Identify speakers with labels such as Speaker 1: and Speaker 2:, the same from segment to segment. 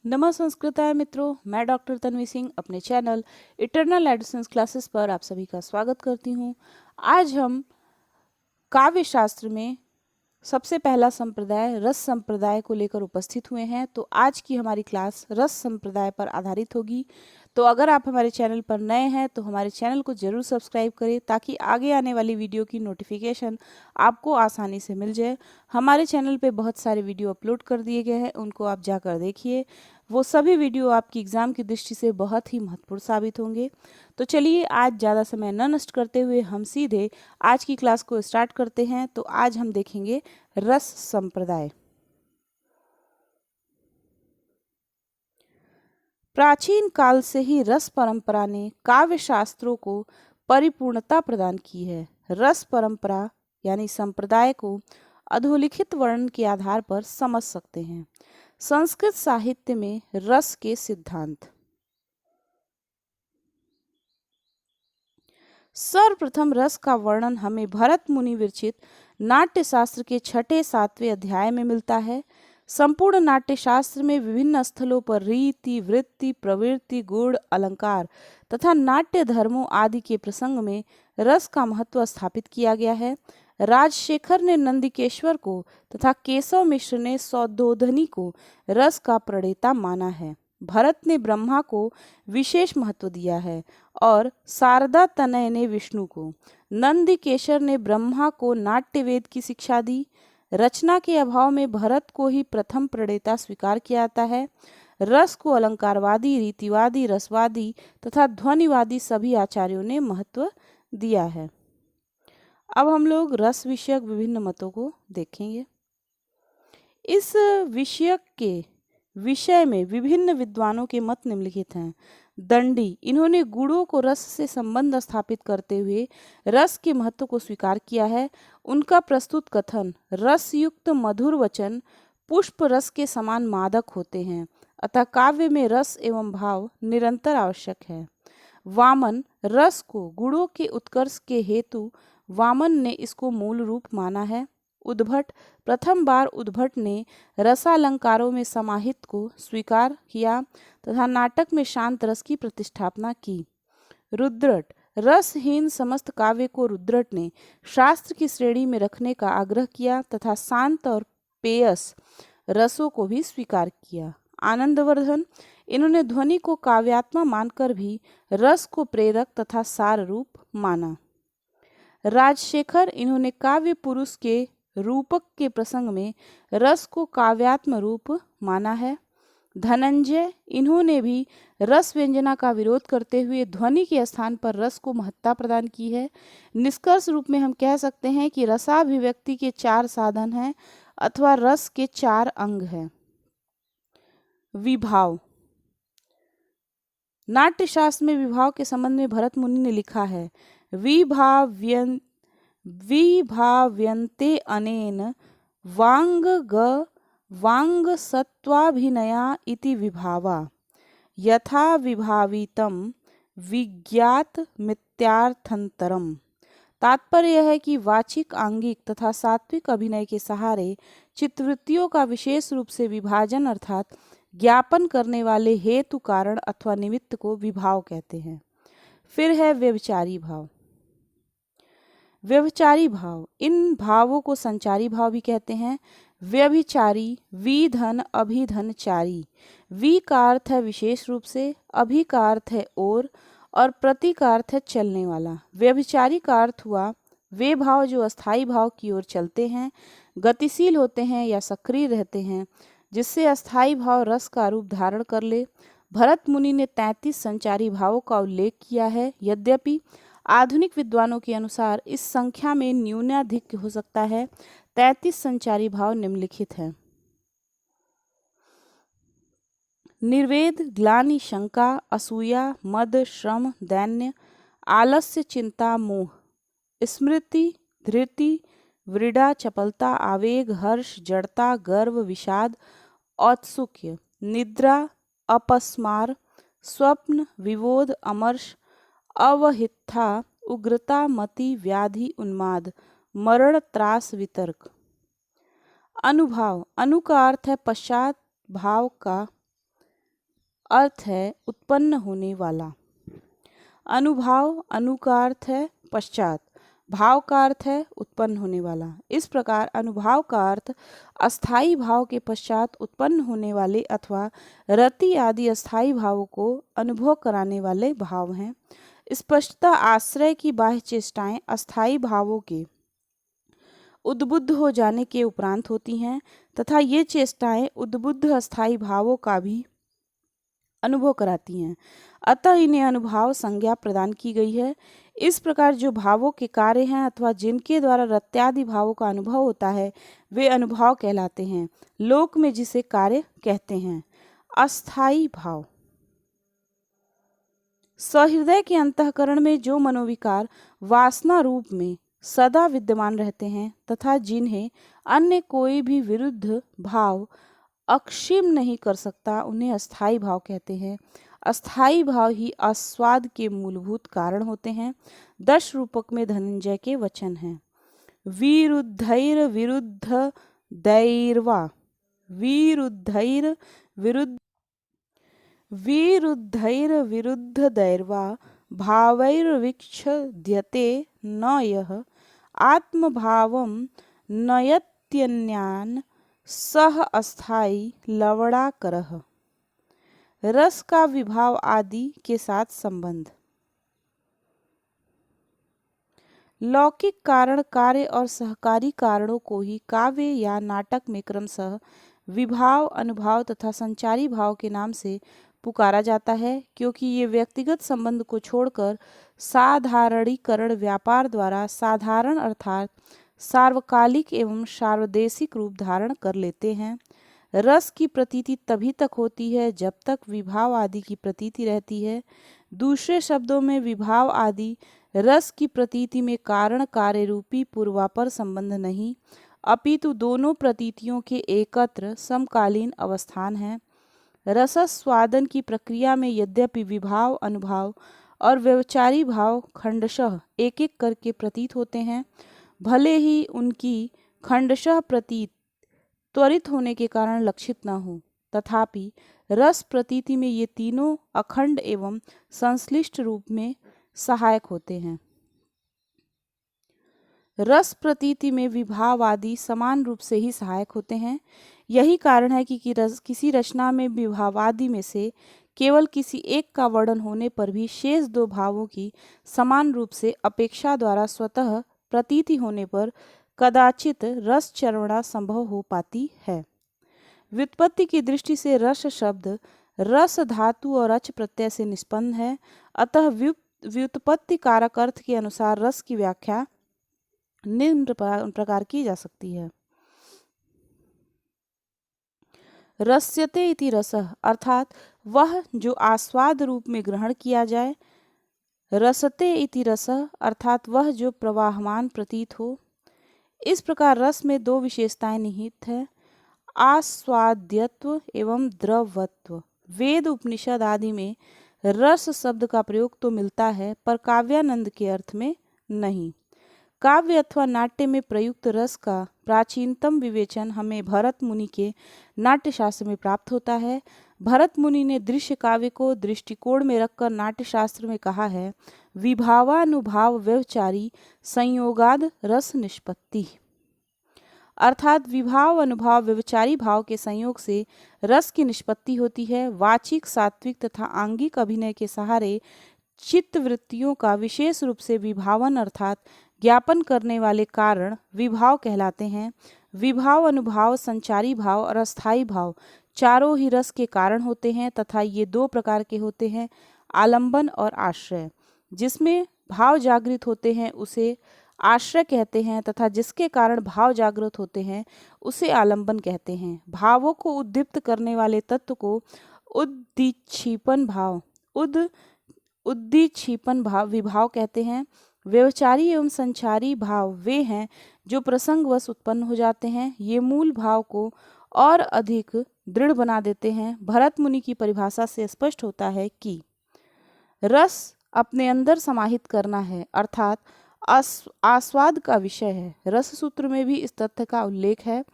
Speaker 1: नमः संस्कृताय मित्रों, मैं डॉक्टर तन्वी सिंह अपने चैनल इटर्नल एडिसेंस क्लासेस पर आप सभी का स्वागत करती हूँ। आज हम काव्य शास्त्र में सबसे पहला संप्रदाय रस संप्रदाय को लेकर उपस्थित हुए हैं। तो आज की हमारी क्लास रस संप्रदाय पर आधारित होगी। तो अगर आप हमारे चैनल पर नए हैं तो हमारे चैनल को जरूर सब्सक्राइब करें ताकि आगे आने वाली वीडियो की नोटिफिकेशन आपको आसानी से मिल जाए। हमारे चैनल पे बहुत सारे वीडियो अपलोड कर दिए गए हैं, उनको आप जाकर देखिए। वो सभी वीडियो आपकी एग्ज़ाम की दृष्टि से बहुत ही महत्वपूर्ण साबित होंगे। तो चलिए आज ज़्यादा समय न नष्ट करते हुए हम सीधे आज की क्लास को स्टार्ट करते हैं। तो आज हम देखेंगे रस संप्रदाय। प्राचीन काल से ही रस परंपरा ने काव्य शास्त्रों को परिपूर्णता प्रदान की है। रस परंपरा यानी संप्रदाय को अधोलिखित वर्णन के आधार पर समझ सकते हैं। संस्कृत साहित्य में रस के सिद्धांत। सर्वप्रथम रस का वर्णन हमें भरत मुनि विरचित नाट्य शास्त्र के 6-7वें अध्याय में मिलता है। संपूर्ण नाट्य शास्त्र में विभिन्न स्थलों पर रीति, वृत्ति, प्रवृत्ति, गुण, अलंकार तथा नाट्य धर्मों आदि के प्रसंग में रस का महत्व स्थापित किया गया है। राजशेखर ने नंदिकेश्वर को तथा केशव मिश्र ने सौद्धोधनी को रस का प्रणेता माना है। भरत ने ब्रह्मा को विशेष महत्व दिया है और शारदा तनय ने विष्णु को। नंदिकेश्वर ने ब्रह्मा को नाट्य वेद की शिक्षा दी। रचना के अभाव में भरत को ही प्रथम प्रणेता स्वीकार किया जाता है। रस को अलंकारवादी, रीतिवादी, रसवादी तथा ध्वनिवादी सभी आचार्यों ने महत्व दिया है। अब हम लोग रस विषयक विभिन्न मतों को देखेंगे। इस विषय में विभिन्न विद्वानों के मत निम्नलिखित हैं। दंडी, इन्होंने गुणों को रस से संबंध स्थापित करते हुए रस के महत्व को स्वीकार किया है। उनका प्रस्तुत कथन रस युक्त मधुर वचन पुष्प रस के समान मादक होते हैं, अतः काव्य में रस एवं भाव निरंतर आवश्यक है। वामन, रस को गुणों के उत्कर्ष के हेतु वामन ने इसको मूल रूप माना है। उद्भट, प्रथम बार उद्भट ने रसालंकारों में समाहित को स्वीकार किया तथा नाटक में शांत रस की प्रतिष्ठापना की। रुद्रट, रसहीन समस्त काव्य को रुद्रट ने शास्त्र की श्रेणी में रखने का आग्रह किया तथा शांत और पेयस रसों को भी स्वीकार किया। आनंदवर्धन, इन्होंने ध्वनि को काव्यात्मा मानकर भी रस को प्रेरक तथा सार रूप माना। राजशेखर, इन्होंने काव्य पुरुष के रूपक के प्रसंग में रस को काव्यात्म रूप माना है। धनंजय, इन्होंने भी रस व्यंजना का विरोध करते हुए ध्वनि के स्थान पर रस को महत्ता प्रदान की है। निष्कर्ष रूप में हम कह सकते हैं कि रसाभिव्यक्ति के 4 साधन हैं अथवा रस के 4 अंग हैं। विभाव, नाट्यशास्त्र में विभाव के संबंध में भरत मुनि ने लिखा है, विभाव्यन्ते अनेन वांग सत्वाभिनया इति विभावा यथा विभावितम विज्ञात मिथ्यार्थंतरम। तात्पर्य यह है कि वाचिक, आंगिक तथा सात्विक अभिनय के सहारे चित्तवृत्तियों का विशेष रूप से विभाजन अर्थात ज्ञापन करने वाले हेतु, कारण अथवा निमित्त को विभाव कहते हैं। फिर है व्यभिचारी भाव। व्यभिचारी भाव, इन भावों को संचारी भाव भी कहते हैं। व्यभिचारी, विधन अभिधनचारी। वि का अर्थ है विशेष रूप से, अभि का अर्थ है और प्रति का अर्थ है चलने वाला। व्यभिचारी का अर्थ हुआ वे भाव जो अस्थाई भाव की ओर चलते हैं, गतिशील होते हैं या सक्रिय रहते हैं, जिससे अस्थाई भाव रस का रूप धारण कर ले। भरत मुनि ने 33 संचारी भावों का उल्लेख किया है। यद्यपि आधुनिक विद्वानों के अनुसार इस संख्या में न्यूनाधिक हो सकता है। 33 संचारी भाव निम्नलिखित हैं। निर्वेद, ग्लानि, शंका, असूया, मद, श्रम, दैन्य, आलस्य, चिंता, मोह, स्मृति, धृति, व्रीड़ा, चपलता, आवेग, हर्ष, जड़ता, गर्व, विषाद, औत्सुक्य, निद्रा, अपस्मार, स्वप्न, विबोध, अमर्ष, अवहित्था, उग्रता, मति, व्याधि, उन्माद, मरण, त्रास, वितर्क। अनुभाव, अनु का अर्थ है पश्चात, भाव का अर्थ है उत्पन्न होने वाला। अनुभाव, अनु का अर्थ है पश्चात, भाव का अर्थ है उत्पन्न होने वाला। इस प्रकार अनुभाव का अर्थ अस्थाई भाव के पश्चात उत्पन्न होने वाले अथवा रति आदि अस्थाई भावों को अनुभव कराने वाले भाव हैं। स्पष्टता आश्रय की बाह्य चेष्टाएं अस्थाई भावों के उद्बुद्ध हो जाने के उपरांत होती हैं तथा ये चेष्टाएं उद्बुद्ध अस्थाई भावों का भी अनुभव कराती हैं, अतः इन्हें अनुभाव संज्ञा प्रदान की गई है। इस प्रकार जो भावों के कार्य हैं अथवा जिनके द्वारा रत्यादि भावों का अनुभव होता है वे अनुभाव कहलाते हैं, लोक में जिसे कार्य कहते हैं। अस्थाई भाव, सहृदय के अंतःकरण में जो मनोविकार वासना रूप में सदा विद्यमान रहते हैं तथा जिन्हें अन्य कोई भी विरुद्ध भाव अक्षीण नहीं कर सकता, उन्हें अस्थाई भाव कहते हैं। अस्थाई भाव ही आस्वाद के मूलभूत कारण होते हैं। 10 रूपक में धनंजय के वचन हैं। विरुद्धैर विरुद्ध दैर्वा, विरुद्धैर विरुद्ध विरुद्धैर विरुद्ध दैर्वा भावैर्विच्छद्यते न यः आत्मभावं नयत्यन्यान् सह अस्थाई लवणाकरः। रस का विभाव आदि के साथ संबंध। लौकिक कारण, कार्य और सहकारी कारणों को ही काव्य या नाटक में क्रमशः विभाव, अनुभाव तथा संचारी भाव के नाम से पुकारा जाता है, क्योंकि ये व्यक्तिगत संबंध को छोड़कर साधारणीकरण व्यापार द्वारा साधारण अर्थात सार्वकालिक एवं सार्वदेशिक रूप धारण कर लेते हैं। रस की प्रतीति तभी तक होती है जब तक विभाव आदि की प्रतीति रहती है। दूसरे शब्दों में विभाव आदि रस की प्रतीति में कारण कार्य रूपी पूर्वापर संबंध नहीं, अपितु दोनों प्रतीतियों के एकत्र समकालीन अवस्थान है। रसस्वादन की प्रक्रिया में यद्यपि विभाव, अनुभाव और व्यवचारी भाव खंडशः एक एक करके प्रतीत होते हैं, भले ही उनकी खंडशः प्रतीत त्वरित होने के कारण लक्षित न हो, तथापि रस प्रतीति में ये तीनों अखंड एवं संश्लिष्ट रूप में सहायक होते हैं। रस प्रतीति में विभाव आदि समान रूप से ही सहायक होते हैं। यही कारण है कि किसी रचना में विभावादि में से केवल किसी एक का वर्णन होने पर भी शेष दो भावों की समान रूप से अपेक्षा द्वारा स्वतः प्रतीति होने पर कदाचित रस चरणा संभव हो पाती है। व्युत्पत्ति की दृष्टि से रस शब्द रस धातु और अच प्रत्यय से निष्पन्न है, अतः व्युत्पत्ति कारक अर्थ के अनुसार रस की व्याख्या निम्न प्रकार की जा सकती है। रस्यते इति रसः अर्थात वह जो आस्वाद रूप में ग्रहण किया जाए। रसते इति रसः अर्थात वह जो प्रवाहमान प्रतीत हो। इस प्रकार रस में दो विशेषताएं निहित है, आस्वाद्यत्व एवं द्रवत्व। वेद, उपनिषद आदि में रस शब्द का प्रयोग तो मिलता है, पर काव्यानंद के अर्थ में नहीं। काव्य अथवा नाट्य में प्रयुक्त रस का प्राचीनतम विवेचन हमें भरत मुनि के नाट्यशास्त्र में प्राप्त होता है। भरत मुनि ने दृश्य काव्य को दृष्टिकोण में रखकर नाट्यशास्त्र में कहा है, विभावानुभाव व्यवचारी संयोगाद रस निष्पत्ति। अर्थात विभाव, अनुभाव, व्यवचारी भाव के संयोग से रस की निष्पत्ति होती है। वाचिक, सात्विक तथा आंगिक अभिनय के सहारे चित्त वृत्तियों का विशेष रूप से विभावन अर्थात ज्ञापन करने वाले कारण विभाव कहलाते हैं। विभाव, अनुभाव, संचारी भाव और अस्थाई भाव चारों ही रस के कारण होते हैं तथा ये दो प्रकार के होते हैं, आलंबन और आश्रय। जिसमें भाव जागृत होते हैं उसे आश्रय कहते हैं तथा जिसके कारण भाव जागृत होते हैं उसे आलंबन कहते हैं। भावों को उद्दीप्त करने वाले तत्व को उद्दीक्षिपन भाव विभाव कहते हैं। व्यवचारी एवं संचारी भाव वे हैं जो प्रसंगवश उत्पन्न हो जाते हैं। ये मूल भाव को और अधिक दृढ़ बना देते हैं। भरत मुनि की परिभाषा से स्पष्ट होता है कि रस अपने अंदर समाहित करना है, अर्थात आस्वाद का विषय है। रस सूत्र में भी इस तथ्य का उल्लेख है,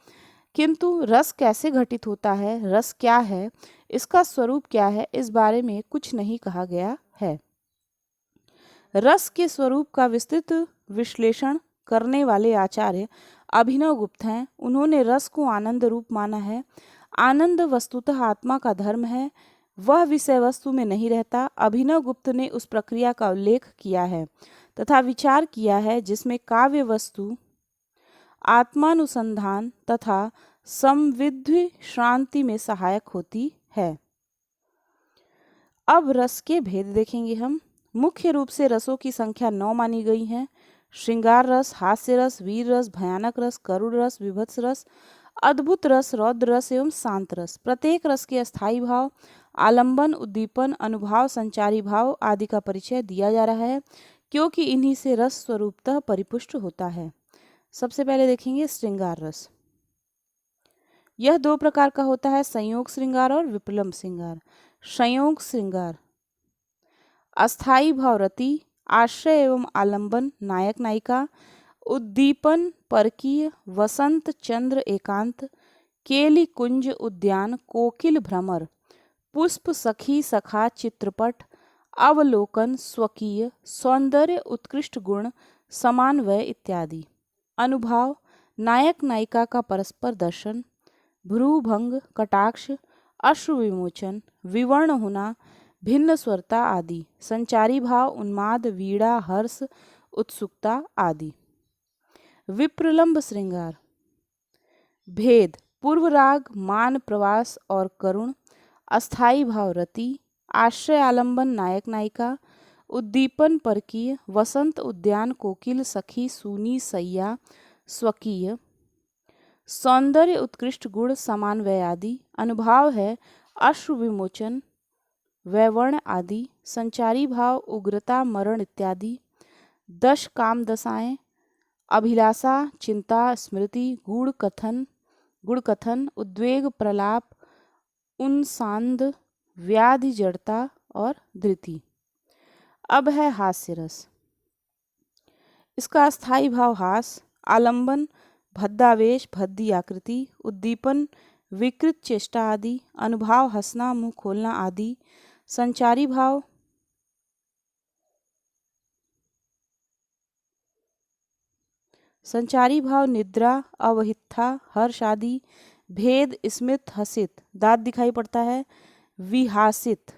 Speaker 1: किंतु रस कैसे घटित होता है, रस क्या है, इसका स्वरूप क्या है, इस बारे में कुछ नहीं कहा गया है। रस के स्वरूप का विस्तृत विश्लेषण करने वाले आचार्य अभिनव गुप्त हैं। उन्होंने रस को आनंद रूप माना है। आनंद वस्तुतः आत्मा का धर्म है, वह विषय वस्तु में नहीं रहता। अभिनव गुप्त ने उस प्रक्रिया का उल्लेख किया है तथा विचार किया है जिसमें काव्य वस्तु आत्मानुसंधान तथा संविद्धि श्रांति में सहायक होती है। अब रस के भेद देखेंगे हम। मुख्य रूप से रसों की संख्या 9 मानी गई है। श्रृंगार रस, हास्य रस, वीर रस, भयानक रस, करुण रस, विभत्स रस, अद्भुत रस, रौद्र रस एवं शांत रस। प्रत्येक रस के अस्थायी भाव, आलंबन, उद्दीपन, अनुभाव, संचारी भाव आदि का परिचय दिया जा रहा है, क्योंकि इन्हीं से रस स्वरूपतः परिपुष्ट होता है। सबसे पहले देखेंगे श्रृंगार रस। यह 2 प्रकार का होता है, संयोग श्रृंगार और विप्रलंब श्रृंगार। संयोग श्रृंगार अस्थायी भाव रति, आश्रय एवं आलंबन नायक नायिका, उद्दीपन परकीय, वसंत चंद्र एकांत, केली कुंज उद्यान, कोकिल भ्रमर, पुष्प सखी सखा चित्रपट, अवलोकन स्वकीय, सौंदर्य उत्कृष्ट गुण, समान्वय इत्यादि। अनुभाव नायक नायिका का परस्पर दर्शन, भ्रूभंग, कटाक्ष, अश्रु विमोचन, विवर्ण होना, भिन्न स्वरता आदि। संचारी भाव उन्माद, वीड़ा, हर्ष, उत्सुकता आदि। विप्रलंब श्रृंगार भेद पूर्व राग, मान प्रवास और करुण, अस्थायी भाव रति, आश्रय आलंबन नायक नायिका, उद्दीपन परकीय, वसंत उद्यान कोकिल सखी सूनी सैया स्वकीय, सौंदर्य उत्कृष्ट गुण समान्वय आदि। अनुभाव है अश्रु विमोचन, वैवर्ण आदि। संचारी भाव उग्रता, मरण इत्यादि। 10 काम दशाएं अभिलाषा, चिंता, स्मृति, गुण कथन, उद्वेग, प्रलाप, उन्सांद, व्याधि, जड़ता और धृति। अब है हास्य रस। इसका अस्थायी भाव हास, आलंबन भद्दावेश, भद्दी आकृति, उद्दीपन विकृत चेष्टा आदि। अनुभाव हंसना, मुंह खोलना आदि। संचारी भाव निद्रा, अवहित्था, हर्ष आदि। भेद स्मित, हसित दांत दिखाई पड़ता है, विहासित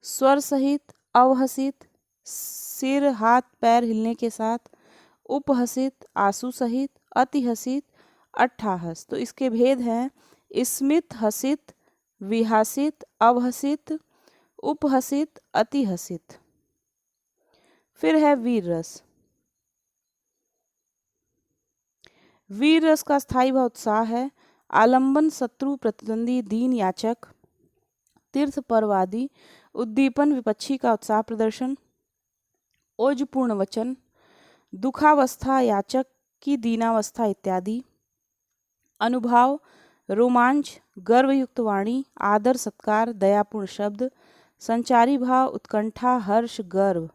Speaker 1: स्वर सहित, अवहसित सिर हाथ पैर हिलने के साथ, उपहसित आंसू सहित, अतिहसित अट्ठाहस। तो इसके भेद हैं स्मित, हसित, विहासित, अवहसित, उपहसित, अतिहसित। फिर है वीर रस। वीर रस का स्थायी भाव उत्साह है, आलंबन शत्रु प्रतिद्वंदी दीन याचक, तीर्थ पर्वादि। उद्दीपन विपक्षी का उत्साह प्रदर्शन, ओजपूर्ण वचन, दुखावस्था याचक की दीनावस्था इत्यादि। अनुभाव रोमांच, गर्वयुक्त वाणी, आदर सत्कार, दयापूर्ण शब्द। संचारी भाव उत्कंठा, हर्ष, गर्व,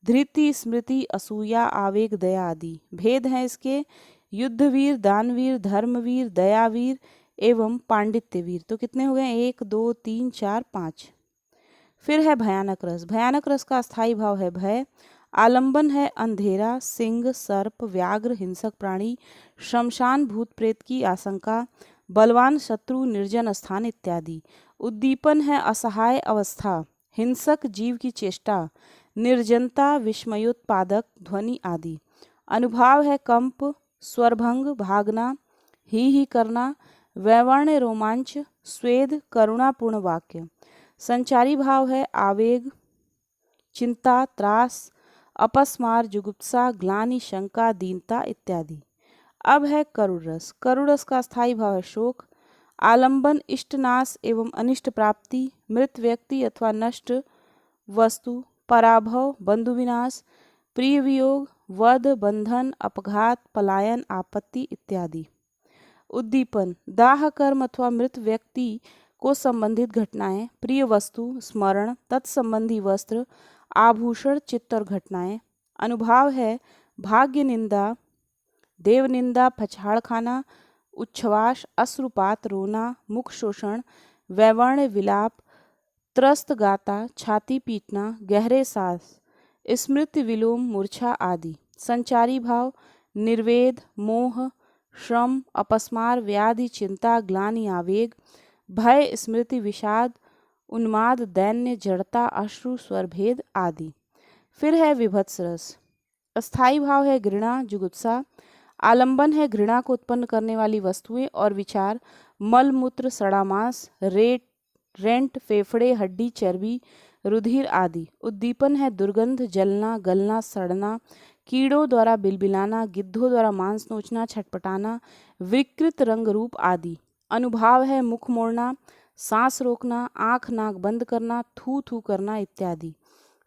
Speaker 1: धृति, स्मृति, असूया, आवेग, दया आदि। भेद हैं इसके युद्धवीर, दानवीर, धर्मवीर, दयावीर एवं पांडित्यवीर। तो कितने हो गए? 1 2 3 4 5। फिर है भयानक रस। भयानक रस का स्थायी भाव है भय, आलंबन है अंधेरा, सिंह, सर्प, व्याघ्र, हिंसक प्राणी, शमशान, भूत प्रेत की आशंका, बलवान शत्रु, निर्जन स्थान इत्यादि। उद्दीपन है असहाय अवस्था, हिंसक जीव की चेष्टा, निर्जनता, विस्मयोत्पादक ध्वनि आदि। अनुभाव है कंप, स्वरभंग, भागना, ही करना, वैवर्ण्य रोमांच, स्वेद, करुणापूर्ण वाक्य। संचारी भाव है आवेग, चिंता, त्रास, अपस्मार, जुगुप्सा, ग्लानि, शंका, दीनता इत्यादि। अब है करुण रस। करुण रस का स्थायी भाव है शोक, आलंबन इष्टनाश एवं अनिष्ट प्राप्ति, मृत व्यक्ति अथवा नष्ट वस्तु, पराभव, बंधु विनाश, प्रिय वियोग, वध, बंधन, अपघात, पलायन, आपत्ति इत्यादि। उद्दीपन दाह कर्म अथवा मृत व्यक्ति को संबंधित घटनाएं, प्रिय वस्तु, स्मरण, तत्संबंधी वस्त्र, आभूषण, चित्त और घटनाएं। अनुभाव है भाग्य निंदा, देव निंदा, पछाड़ खाना, उच्छ्वास, अश्रुपात, रोना, मुख शोषण, वैवर्ण्य विलाप, त्रस्त गाता, छाती पीटना, गहरे सांस, स्मृति विलोम, मूर्छा आदि। संचारी भाव निर्वेद, मोह, श्रम, अपस्मार, व्याधि, चिंता, ग्लानि, आवेग, भय, स्मृति, विषाद, उन्माद, दैन्य, जड़ता, अश्रु, स्वरभेद आदि। फिर है विभत्स रस। अस्थाई भाव है घृणा, जुगुप्सा। आलंबन है घृणा को उत्पन्न करने वाली वस्तुएं और विचार, मल मूत्र, सड़ा मांस, रेंट, फेफड़े, हड्डी, चर्बी, रुधिर आदि। उद्दीपन है दुर्गंध, जलना, गलना, सड़ना, कीड़ों द्वारा बिलबिलाना, गिद्धों द्वारा मांस नोचना, छटपटाना, विकृत रंग रूप आदि। अनुभाव है मुख मोड़ना, सांस रोकना, आंख नाक बंद करना, थू थू करना इत्यादि।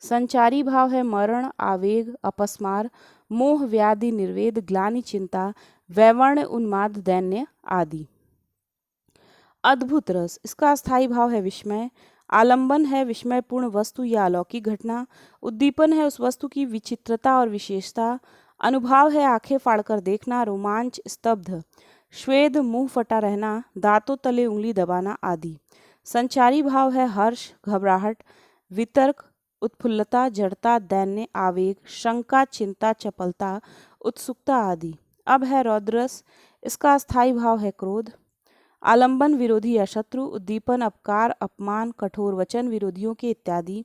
Speaker 1: संचारी भाव है मरण, आवेग, अपस्मार, मोह, व्याधि, निर्वेद, ग्लानि, चिंता, वैवर्ण्य, उन्माद, दैन्य आदि। अद्भुत रस। इसका अस्थाई भाव है विस्मय। आलंबन है विस्मयपूर्ण वस्तु या अलौकिक घटना। उद्दीपन है उस वस्तु की विचित्रता और विशेषता। अनुभाव है आंखें फाड़कर देखना, रोमांच, स्तब्ध, श्वेद, मुंह फटा रहना, दांतों तले उंगली दबाना आदि। संचारी भाव है हर्ष, घबराहट, वितर्क, उत्फुल्लता, जड़ता, दैन्य, आवेग, शंका, चिंता, चपलता, उत्सुकता आदि। अब है रौद्रस। इसका अस्थाई भाव है क्रोध। आलंबन विरोधी या शत्रु, उद्दीपन अपकार, अपमान, कठोर वचन विरोधियों के इत्यादि।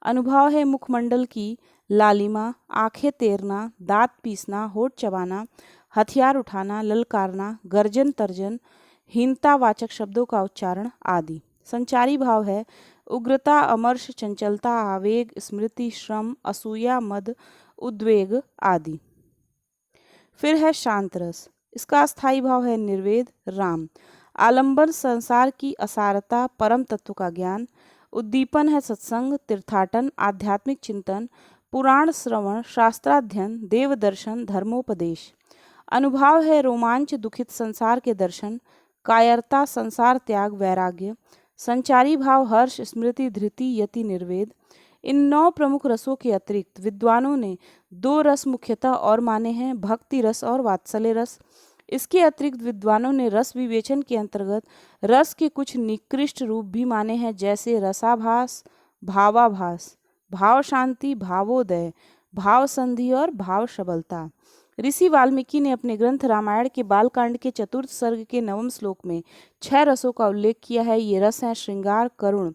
Speaker 1: अनुभाव है मुखमंडल की लालिमा, आंखें तैरना, दांत पीसना, होठ चबाना, हथियार उठाना, ललकारना, गर्जन तर्जन, हीनतावाचक शब्दों का उच्चारण आदि। संचारी भाव है उग्रता, अमर्ष, चंचलता, आवेग, स्मृति, श्रम, असूया, मद, उद्वेग आदि। फिर है शांत रस। इसका अस्थाई भाव है निर्वेद, राम। आलंबन संसार की असारता, परम तत्व का ज्ञान। उद्दीपन है सत्संग, तीर्थाटन, आध्यात्मिक चिंतन, पुराण श्रवण, शास्त्राध्ययन, देव दर्शन, धर्मोपदेश। अनुभाव है रोमांच, दुखित संसार के दर्शन, कायरता, संसार त्याग, वैराग्य। संचारी भाव हर्ष, स्मृति, धृति, यति, निर्वेद। इन 9 प्रमुख रसों के अतिरिक्त विद्वानों ने 2 रस मुख्यतः और माने हैं, भक्ति रस और वात्सल्य रस। इसके अतिरिक्त विद्वानों ने रस विवेचन के अंतर्गत रस के कुछ निकृष्ट रूप भी माने हैं, जैसे रसाभास, भावाभास, भाव शांति, भावोदय, भाव संधि और भाव शबलता। ऋषि वाल्मीकि ने अपने ग्रंथ रामायण के बालकांड के 4th सर्ग के 9वें श्लोक में 6 रसों का उल्लेख किया है। ये रस हैं श्रृंगार, करुण,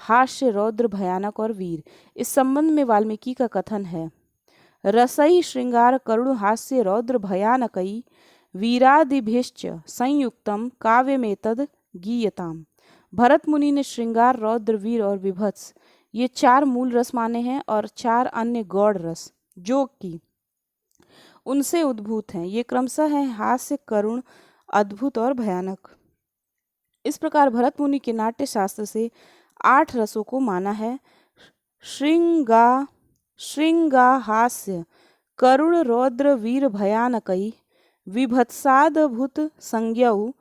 Speaker 1: हास्य, रौद्र, भयानक और वीर। इस संबंध में वाल्मीकि का कथन है, रसई श्रृंगार करुण हास्य रौद्र भयानकई वीरादिभिश्च संयुक्तम काव्यमेतद गीयताम। भरत मुनि ने श्रृंगार, रौद्र, वीर और विभत्स ये 4 मूल रस माने हैं और 4 अन्य गौड़ रस जो कि उनसे उद्भूत हैं। ये क्रमशः हैं हास्य, करुण, अद्भुत और भयानक। इस प्रकार भरत मुनि के नाट्य शास्त्र से 8 रसों को माना है। श्रृंगा हास्य करुण रौद्र वीर भयानकई विभत्सादभुत संज्ञौ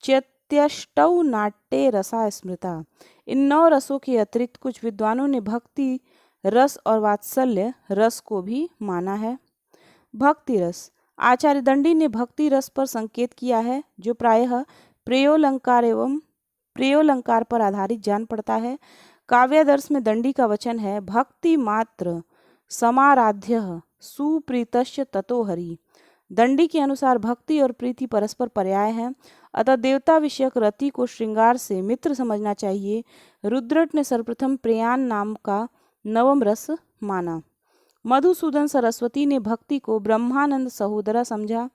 Speaker 1: चेत्यष्टौ नाट्ये रसा स्मृता। इन 9 रसों के अतिरिक्त कुछ विद्वानों ने भक्ति रस और वात्सल्य रस को भी माना है। भक्ति रस। आचार्य दंडी ने भक्ति रस पर संकेत किया है, जो प्रायः प्रेयोलंकार पर आधारित जान पड़ता है। काव्यादर्श में दंडी का वचन है, भक्ति मात्र समाराध्यः सुप्रीतस्य ततो हरि। दंडी के अनुसार भक्ति और प्रीति परस्पर पर्याय हैं, अतः देवता विषयक रति को श्रृंगार से मित्र समझना चाहिए। रुद्रट ने सर्वप्रथम प्रेयान नाम का 9वां रस माना। मधुसूदन सरस्वती ने भक्ति को ब्रह्मानंद सहोदरा समझा,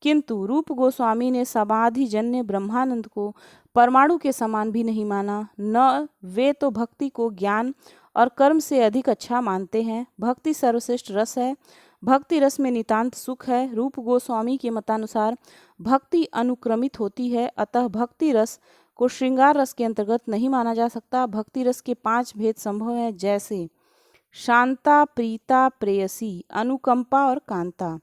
Speaker 1: किंतु रूप गोस्वामी ने समाधिजन्य ब्रह्मानंद को परमाणु के समान भी नहीं माना। न वे तो भक्ति को ज्ञान और कर्म से अधिक अच्छा मानते हैं। भक्ति सर्वश्रेष्ठ रस है, भक्ति रस में नितांत सुख है। रूप गोस्वामी के मतानुसार भक्ति अनुक्रमित होती है, अतः भक्ति रस को श्रृंगार रस के अंतर्गत नहीं माना जा सकता। भक्ति रस के 5 भेद संभव हैं, जैसे शांता, प्रीता, प्रेयसी, अनुकंपा और कांता।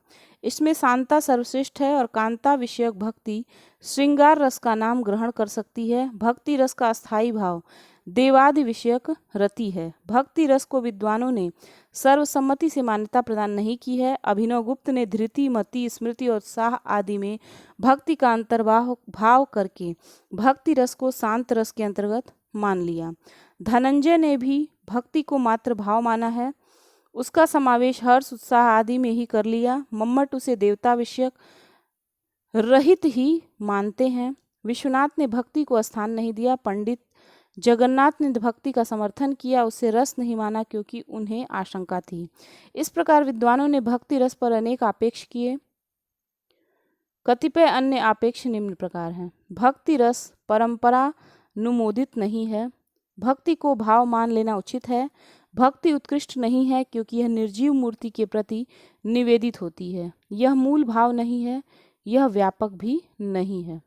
Speaker 1: इसमें शांता सर्वश्रेष्ठ है और कांता विषयक भक्ति श्रृंगार रस का नाम ग्रहण कर सकती है। भक्ति रस का अस्थाई भाव देवादि विषयक रति है। भक्ति रस को विद्वानों ने सर्वसम्मति से मान्यता प्रदान नहीं की है। अभिनवगुप्त ने धृति, मति, स्मृति और उत्साह आदि में भक्ति का अंतर्भाव भाव करके भक्ति रस को शांत रस के अंतर्गत मान लिया। धनंजय ने भी भक्ति को मात्र भाव माना है, उसका समावेश हर्ष, उत्साह आदि में ही कर लिया। मम्मट उसे देवता विषयक रहित ही मानते हैं। विश्वनाथ ने भक्ति को स्थान नहीं दिया। पंडित जगन्नाथ ने भक्ति का समर्थन किया, उसे रस नहीं माना क्योंकि उन्हें आशंका थी। इस प्रकार विद्वानों ने भक्ति रस पर अनेक आपेक्ष किए। कतिपय अन्य आपेक्ष निम्न प्रकार हैं। भक्ति रस परंपरा अनुमोदित नहीं है। भक्ति को भाव मान लेना उचित है। भक्ति उत्कृष्ट नहीं है क्योंकि यह निर्जीव मूर्ति के प्रति निवेदित होती है। यह मूल भाव नहीं है, यह व्यापक भी नहीं है।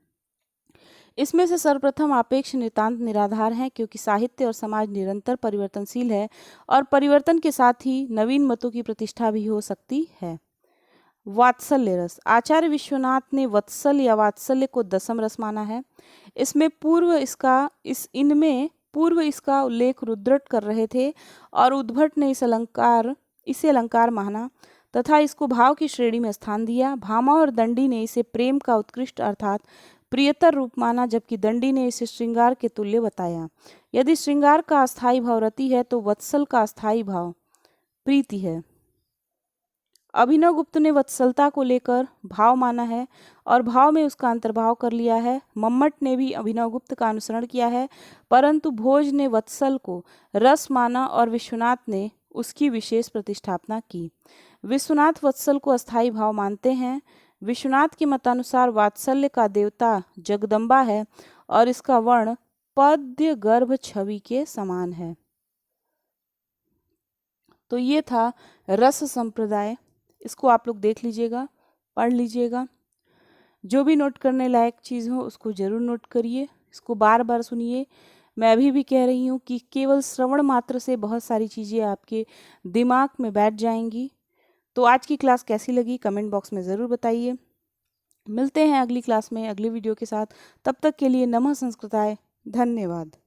Speaker 1: इसमें से सर्वप्रथम आपेक्ष नितांत निराधार है क्योंकि साहित्य और समाज निरंतर परिवर्तनशील है और परिवर्तन के साथ ही नवीन मतों की प्रतिष्ठा भी हो सकती है। वात्सल्य रस। आचार्य विश्वनाथ ने वत्सल या वात्सल्य को दसम रस माना है। इनमें पूर्व इसका उल्लेख रुद्रट कर रहे थे और उद्भट ने इसे अलंकार माना तथा इसको भाव की श्रेणी में स्थान दिया। भामा और दंडी ने इसे प्रेम का उत्कृष्ट अर्थात प्रियतर रूप माना, जबकि दंडी ने इसे श्रृंगार के तुल्य बताया। यदि श्रृंगार का अस्थायी भाव रति है तो वत्सल का अस्थायी भाव प्रीति है। अभिनवगुप्त ने वत्सलता को लेकर भाव माना है और भाव में उसका अंतर्भाव कर लिया है। मम्मट ने भी अभिनवगुप्त का अनुसरण किया है, परंतु भोज ने वत्सल को रस माना और विश्वनाथ ने उसकी विशेष प्रतिष्ठापना की। विश्वनाथ वत्सल को अस्थायी भाव मानते हैं। विश्वनाथ के मतानुसार वात्सल्य का देवता जगदम्बा है और इसका वर्ण पद्य गर्भ छवि के समान है। तो ये था रस संप्रदाय। इसको आप लोग देख लीजिएगा, पढ़ लीजिएगा। जो भी नोट करने लायक चीज़ हो उसको ज़रूर नोट करिए, इसको बार बार सुनिए। मैं अभी भी कह रही हूँ कि केवल श्रवण मात्र से बहुत सारी चीज़ें आपके दिमाग में बैठ जाएंगी। तो आज की क्लास कैसी लगी कमेंट बॉक्स में ज़रूर बताइए। मिलते हैं अगली क्लास में अगली वीडियो के साथ। तब तक के लिए नमः संस्कृताय। धन्यवाद।